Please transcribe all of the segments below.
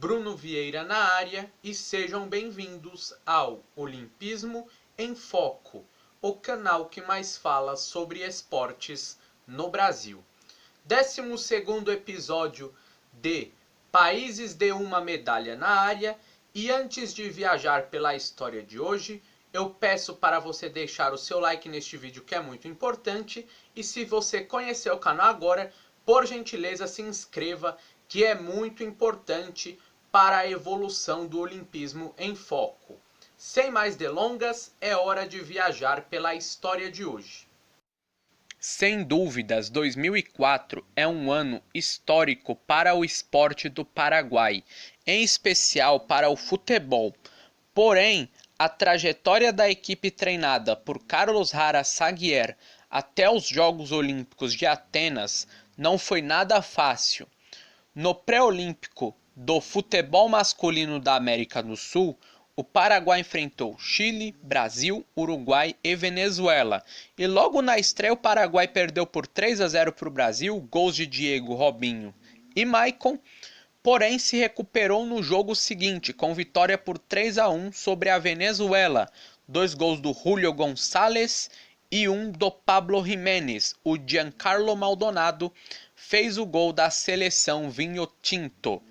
Bruno Vieira na área e sejam bem-vindos ao Olimpismo em Foco, o canal que mais fala sobre esportes no Brasil. 12º episódio de Países de uma Medalha na Área, e antes de viajar pela história de hoje, eu peço para você deixar o seu like neste vídeo, que é muito importante, e se você conhecer o canal agora, por gentileza se inscreva, que é muito importante para a evolução do Olimpismo em Foco. Sem mais delongas, é hora de viajar pela história de hoje. Sem dúvidas, 2004 é um ano histórico para o esporte do Paraguai, em especial para o futebol. Porém, a trajetória da equipe treinada por Carlos Rara Saguier até os Jogos Olímpicos de Atenas não foi nada fácil. No pré-olímpico do futebol masculino da América do Sul, o Paraguai enfrentou Chile, Brasil, Uruguai e Venezuela. E logo na estreia o Paraguai perdeu por 3-0 para o Brasil, gols de Diego, Robinho e Maicon. Porém, se recuperou no jogo seguinte, com vitória por 3-1 sobre a Venezuela. 2 gols do Julio Gonçalves e um do Pablo Jiménez. O Giancarlo Maldonado fez o gol da seleção vinho-tinto.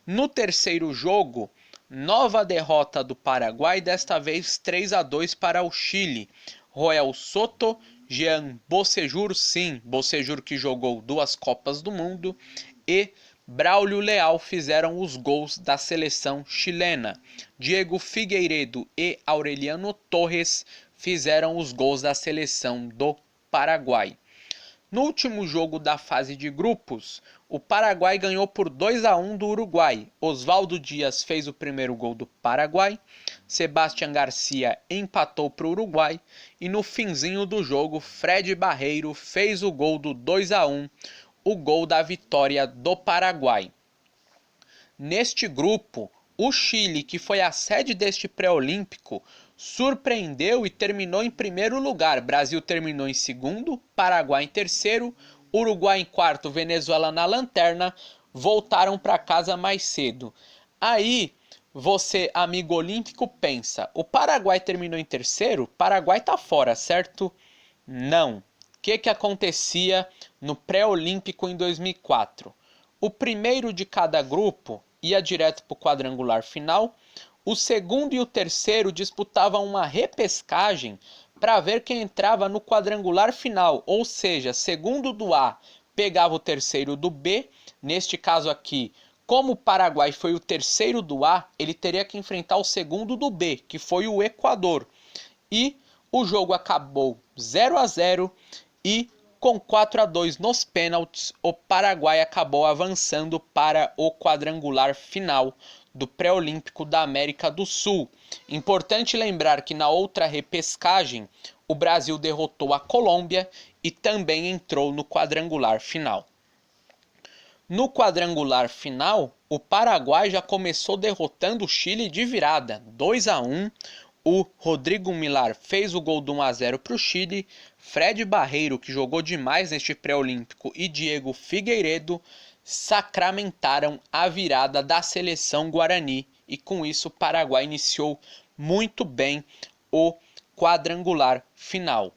No terceiro jogo, nova derrota do Paraguai, desta vez 3-2 para o Chile. Joel Soto, Jean Bocejur, sim, Bocejur que jogou 2 Copas do Mundo, e Braulio Leal fizeram os gols da seleção chilena. Diego Figueiredo e Aureliano Torres fizeram os gols da seleção do Paraguai. No último jogo da fase de grupos, o Paraguai ganhou por 2-1 do Uruguai. Osvaldo Dias fez o primeiro gol do Paraguai, Sebastián Garcia empatou para o Uruguai e no finzinho do jogo, Fred Barreiro fez o gol do 2-1, o gol da vitória do Paraguai. Neste grupo, o Chile, que foi a sede deste pré-olímpico, surpreendeu e terminou em primeiro lugar. Brasil terminou em segundo, Paraguai em terceiro, Uruguai em quarto, Venezuela na lanterna, voltaram para casa mais cedo. Aí, você, amigo olímpico, pensa, o Paraguai terminou em terceiro? Paraguai tá fora, certo? Não. O que acontecia no pré-olímpico em 2004? O primeiro de cada grupo ia direto para o quadrangular final. O segundo e o terceiro disputavam uma repescagem para ver quem entrava no quadrangular final, ou seja, segundo do A pegava o terceiro do B. Neste caso aqui, como o Paraguai foi o terceiro do A, ele teria que enfrentar o segundo do B, que foi o Equador. E o jogo acabou 0-0 e com 4-2 nos pênaltis, o Paraguai acabou avançando para o quadrangular final do pré-olímpico da América do Sul. Importante lembrar que na outra repescagem, o Brasil derrotou a Colômbia e também entrou no quadrangular final. No quadrangular final, o Paraguai já começou derrotando o Chile de virada, 2-1. O Rodrigo Millar fez o gol do 1-0 para o Chile. Fred Barreiro, que jogou demais neste pré-olímpico, e Diego Figueiredo sacramentaram a virada da seleção Guarani. E com isso o Paraguai iniciou muito bem o quadrangular final.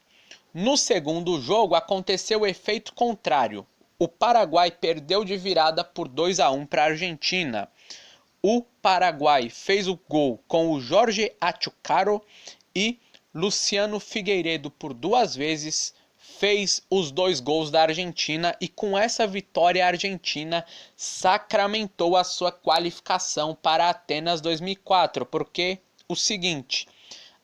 No segundo jogo aconteceu o efeito contrário. O Paraguai perdeu de virada por 2-1 para a Argentina. O Paraguai fez o gol com o Jorge Achucaro e Luciano Figueiredo por 2 vezes fez os 2 gols da Argentina, e com essa vitória a Argentina sacramentou a sua qualificação para Atenas 2004, porque o seguinte,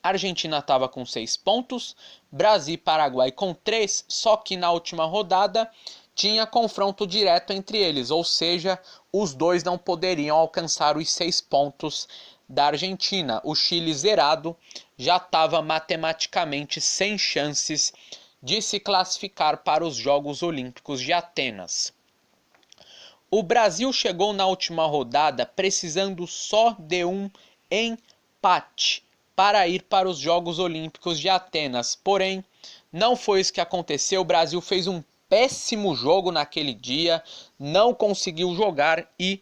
a Argentina estava com 6 pontos, Brasil e Paraguai com 3, só que na última rodada tinha confronto direto entre eles, ou seja, os dois não poderiam alcançar os 6 pontos da Argentina. O Chile zerado já estava matematicamente sem chances de se classificar para os Jogos Olímpicos de Atenas. O Brasil chegou na última rodada precisando só de um empate para ir para os Jogos Olímpicos de Atenas, porém não foi isso que aconteceu. O Brasil fez um péssimo jogo naquele dia, não conseguiu jogar e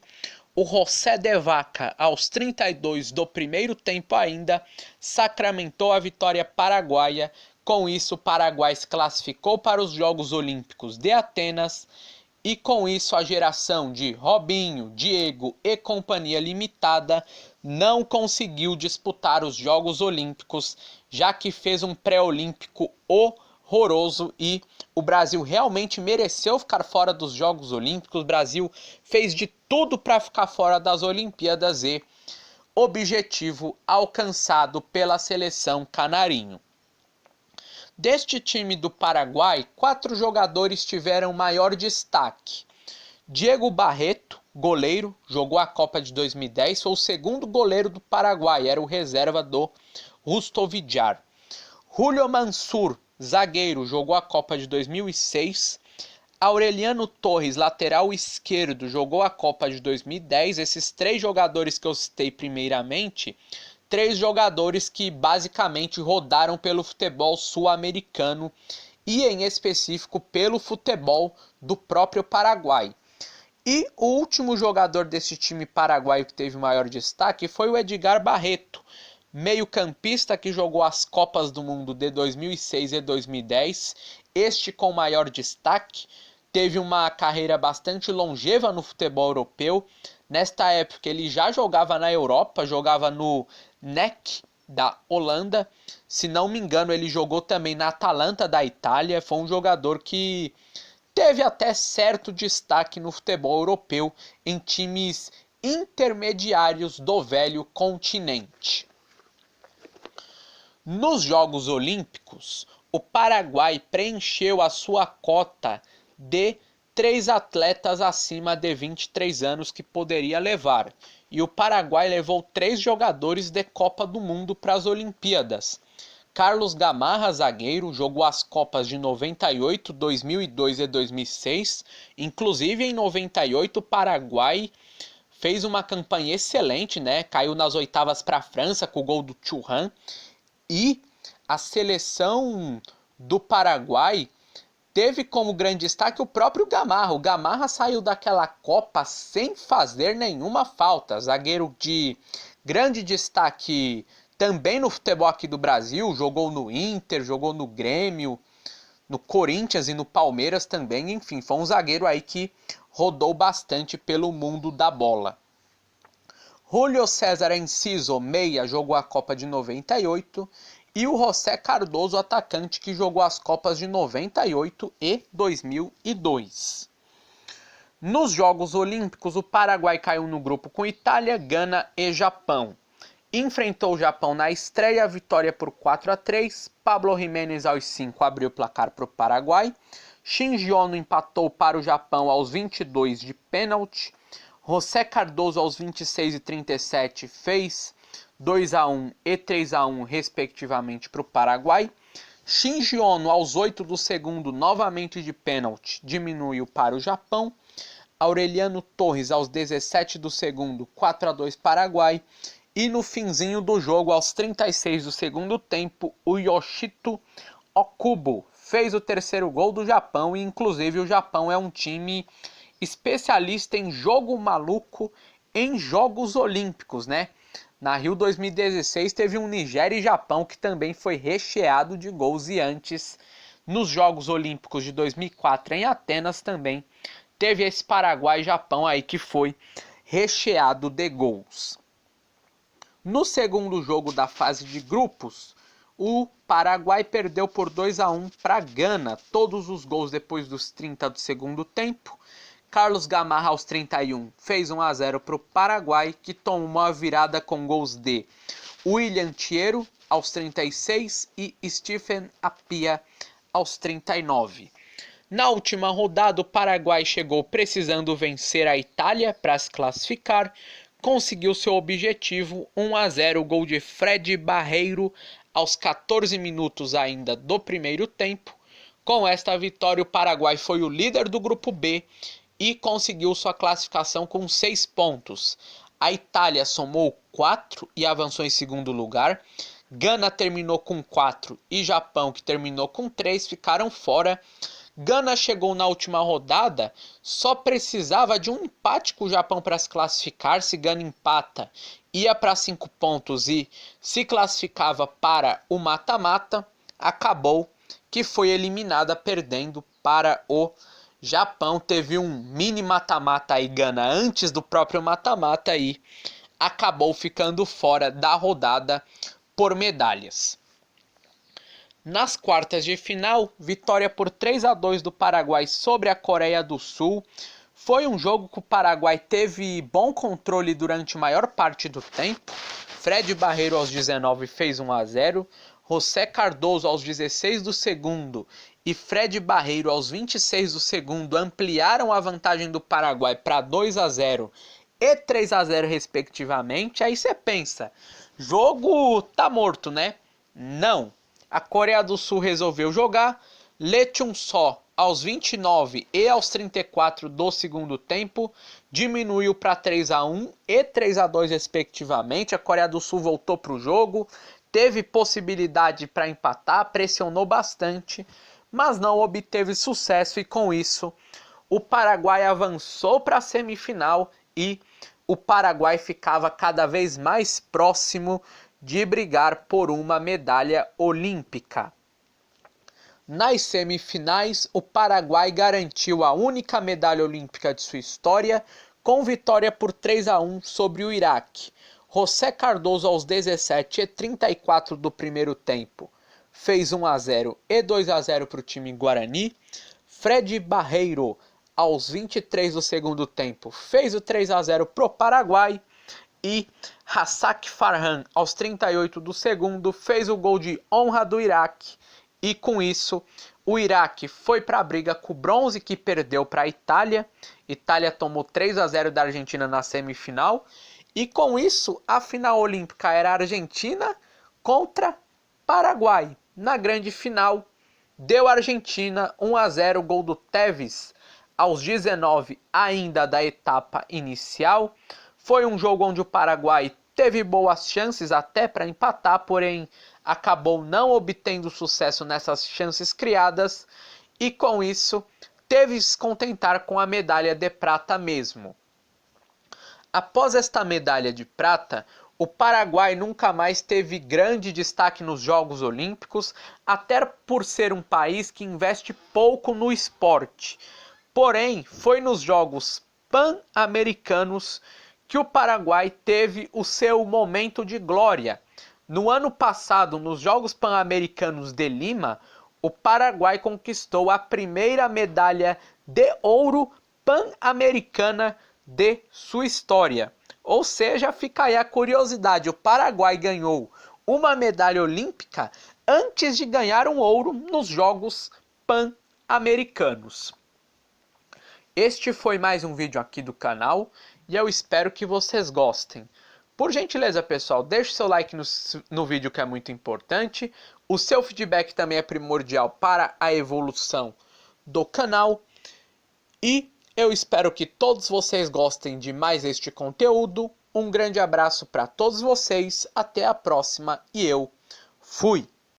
o José de Vaca, aos 32 do primeiro tempo ainda, sacramentou a vitória paraguaia. Com isso, o Paraguai se classificou para os Jogos Olímpicos de Atenas e com isso a geração de Robinho, Diego e Companhia Limitada não conseguiu disputar os Jogos Olímpicos, já que fez um pré-olímpico horroroso e o Brasil realmente mereceu ficar fora dos Jogos Olímpicos. O Brasil fez de tudo para ficar fora das Olimpíadas e objetivo alcançado pela seleção canarinho. Deste time do Paraguai, 4 jogadores tiveram maior destaque. Diego Barreto, goleiro, jogou a Copa de 2010, foi o segundo goleiro do Paraguai, era o reserva do Rustovijar. Julio Mansur, zagueiro, jogou a Copa de 2006. Aureliano Torres, lateral esquerdo, jogou a Copa de 2010. Esses 3 jogadores que eu citei primeiramente, 3 jogadores que basicamente rodaram pelo futebol sul-americano e em específico pelo futebol do próprio Paraguai. E o último jogador desse time paraguaio que teve maior destaque foi o Edgar Barreto, meio-campista que jogou as Copas do Mundo de 2006 e 2010, este com maior destaque. Teve uma carreira bastante longeva no futebol europeu. Nesta época ele já jogava na Europa, jogava no NEC da Holanda. Se não me engano, ele jogou também na Atalanta da Itália. Foi um jogador que teve até certo destaque no futebol europeu em times intermediários do velho continente. Nos Jogos Olímpicos, o Paraguai preencheu a sua cota de 3 atletas acima de 23 anos que poderia levar. E o Paraguai levou 3 jogadores de Copa do Mundo para as Olimpíadas. Carlos Gamarra, zagueiro, jogou as Copas de 98, 2002 e 2006. Inclusive em 98 o Paraguai fez uma campanha excelente, né? Caiu nas oitavas para a França com o gol do Thuram. E a seleção do Paraguai teve como grande destaque o próprio Gamarra. O Gamarra saiu daquela Copa sem fazer nenhuma falta. Zagueiro de grande destaque também no futebol aqui do Brasil. Jogou no Inter, jogou no Grêmio, no Corinthians e no Palmeiras também. Enfim, foi um zagueiro aí que rodou bastante pelo mundo da bola. Julio César Enciso, meia, jogou a Copa de 98. E o José Cardoso, atacante, que jogou as Copas de 98 e 2002. Nos Jogos Olímpicos, o Paraguai caiu no grupo com Itália, Gana e Japão. Enfrentou o Japão na estreia, vitória por 4-3. Pablo Jiménez aos 5 abriu o placar para o Paraguai. Shinji Ono empatou para o Japão aos 22 de pênalti. José Cardoso aos 26 e 37 fez 2-1 e 3-1 respectivamente para o Paraguai. Shinji Ono aos 8 do segundo, novamente de pênalti, diminuiu para o Japão. Aureliano Torres aos 17 do segundo, 4-2 Paraguai. E no finzinho do jogo, aos 36 do segundo tempo, o Yoshito Okubo fez o terceiro gol do Japão. E inclusive o Japão é um time especialista em jogo maluco em Jogos Olímpicos, né? Na Rio 2016 teve um Nigéria e Japão que também foi recheado de gols, e antes, nos Jogos Olímpicos de 2004 em Atenas também teve esse Paraguai e Japão aí que foi recheado de gols. No segundo jogo da fase de grupos, o Paraguai perdeu por 2-1 para Gana, todos os gols depois dos 30 do segundo tempo. Carlos Gamarra aos 31 fez 1-0 para o Paraguai, que tomou uma virada com gols de William Thiero aos 36 e Stephen Apia aos 39. Na última rodada, o Paraguai chegou precisando vencer a Itália para se classificar. Conseguiu seu objetivo, 1-0, gol de Fred Barreiro aos 14 minutos ainda do primeiro tempo. Com esta vitória, o Paraguai foi o líder do grupo B e conseguiu sua classificação com 6 pontos. A Itália somou 4 e avançou em segundo lugar. Gana terminou com 4 e Japão, que terminou com 3, ficaram fora. Gana chegou na última rodada, só precisava de um empate com o Japão para se classificar. Se Gana empata, ia para 5 pontos e se classificava para o mata-mata. Acabou que foi eliminada perdendo para o Japão. Teve um mini mata-mata aí, Gana, antes do próprio mata-mata, e acabou ficando fora da rodada por medalhas. Nas quartas de final, vitória por 3-2 do Paraguai sobre a Coreia do Sul. Foi um jogo que o Paraguai teve bom controle durante a maior parte do tempo. Fred Barreiro aos 19 fez 1-0. José Cardoso aos 16 do segundo e Fred Barreiro aos 26 do segundo ampliaram a vantagem do Paraguai para 2-0 e 3-0 respectivamente. Aí você pensa, jogo tá morto, né? Não. A Coreia do Sul resolveu jogar. Lee Chung-soo aos 29 e aos 34 do segundo tempo diminuiu para 3-1 e 3-2 respectivamente. A Coreia do Sul voltou para o jogo, teve possibilidade para empatar, pressionou bastante, mas não obteve sucesso, e com isso o Paraguai avançou para a semifinal e o Paraguai ficava cada vez mais próximo de brigar por uma medalha olímpica. Nas semifinais, o Paraguai garantiu a única medalha olímpica de sua história, com vitória por 3-1 sobre o Iraque. José Cardoso aos 17 e 34 do primeiro tempo fez 1-0 e 2-0 para o time Guarani. Fred Barreiro aos 23 do segundo tempo fez o 3-0 para o Paraguai. E Hassak Farhan aos 38 do segundo fez o gol de honra do Iraque. E com isso o Iraque foi para a briga com o bronze, que perdeu para a Itália. Itália tomou 3-0 da Argentina na semifinal. E com isso a final olímpica era Argentina contra Paraguai. Na grande final deu Argentina 1-0, gol do Tevez aos 19 ainda da etapa inicial. Foi um jogo onde o Paraguai teve boas chances até para empatar, porém acabou não obtendo sucesso nessas chances criadas, e com isso teve que se contentar com a medalha de prata mesmo. Após esta medalha de prata, o Paraguai nunca mais teve grande destaque nos Jogos Olímpicos, até por ser um país que investe pouco no esporte. Porém, foi nos Jogos Pan-Americanos que o Paraguai teve o seu momento de glória. No ano passado, nos Jogos Pan-Americanos de Lima, o Paraguai conquistou a primeira medalha de ouro pan-americana de sua história. Ou seja, fica aí a curiosidade, o Paraguai ganhou uma medalha olímpica antes de ganhar um ouro nos Jogos Pan-Americanos. Este foi mais um vídeo aqui do canal e eu espero que vocês gostem. Por gentileza, pessoal, deixe seu like no vídeo, que é muito importante. O seu feedback também é primordial para a evolução do canal. E eu espero que todos vocês gostem de mais este conteúdo. Um grande abraço para todos vocês, até a próxima e eu fui!